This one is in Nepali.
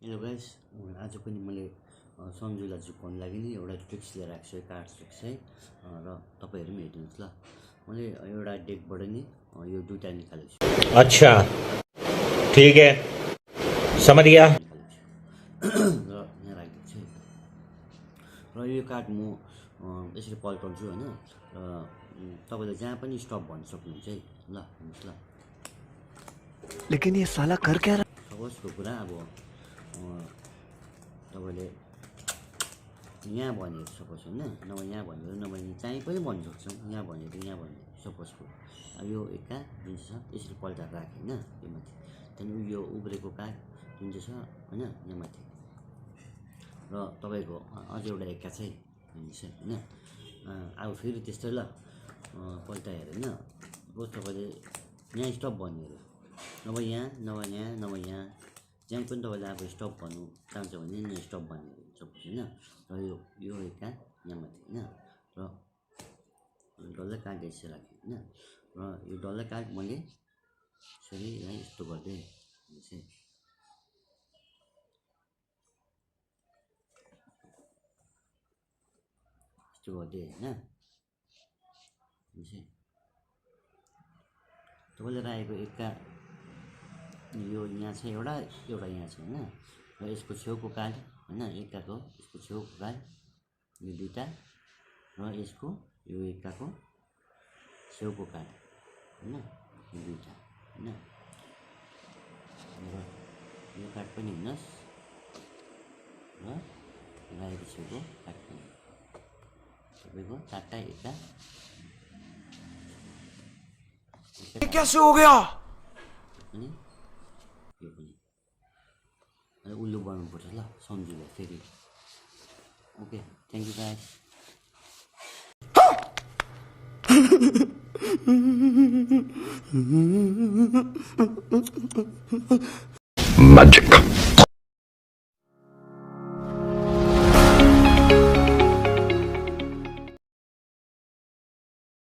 हेलो गाइस, आज पनि मैले सन्जुलाई झुक्काउनु लागि नि एउटा ट्रिक्स लिएर आएको छु, कार्ड ट्रिक्स है। र तपाईँहरू पनि हेर्नुहोस् ल। मैले एउटा डेकबाट नि यो दुईटा निकालेको छु। अच्छा, ठीक है, समझ गया। र यहाँ राखिदिएको छु। र यो कार्ड म यसरी पल्टाउँछु होइन। र तपाईँले जहाँ पनि स्टप भन्न सक्नुहुन्छ है। ल हेर्नुहोस् ल। लेकिन ये साला कर क्या रहा? सपोजको कुरा अब तपाईँले यहाँ भनेर सपोज होइन, नभए यहाँ भनेर, नभए चाहिँ पनि भन्नु सक्छौँ। यहाँ भनेर यहाँ भन्ने सपोजको अब यो एका जुन चाहिँ छ यसरी पल्टाएर राखेँ होइन, यो माथि। त्यहाँदेखि यो उब्रेको कार्ड जुन चाहिँ छ होइन यहाँ माथि। र तपाईँको अझ एउटा एका चाहिँ होइन। अब फेरि त्यस्तै ल पल्टाएर होइन। रोज तपाईँले यहाँ स्टप भन्ने अरे, नभए यहाँ, नभए यहाँ, नभए यहाँ, जहाँ पनि तपाईँले अब स्टप भन्नु चाहन्छ भने यहाँ स्टप भन्ने सपोज होइन। र यो एका यहाँ माथि होइन। र डल्लै कार्ड यसरी राखेँ होइन। र यो डल्लै कार्ड मैले यसरी यहाँ यस्तो गर्दै चाहिँ यस्तो गरिदिएँ होइन। तपाईँले राखेको एका यो यहाँ छ एउटा यहाँ छ होइन। र यसको छेउको कार्ड होइन, एकाको यसको छेउको कार्ड यो दुईवटा, र यसको यो एकाको छेउको कार्ड होइन, यो दुईवटा होइन। र यो कार्ड पनि हेर्नुहोस्, र राखेको छेउको कार्ड पनि तपाईँको चारवटा एका। ये कैसे हो गया? अनि यो पनि उल्लु बनाउनुपर्छ ल सन्जुलाई फेरि। Okay, thank you guys.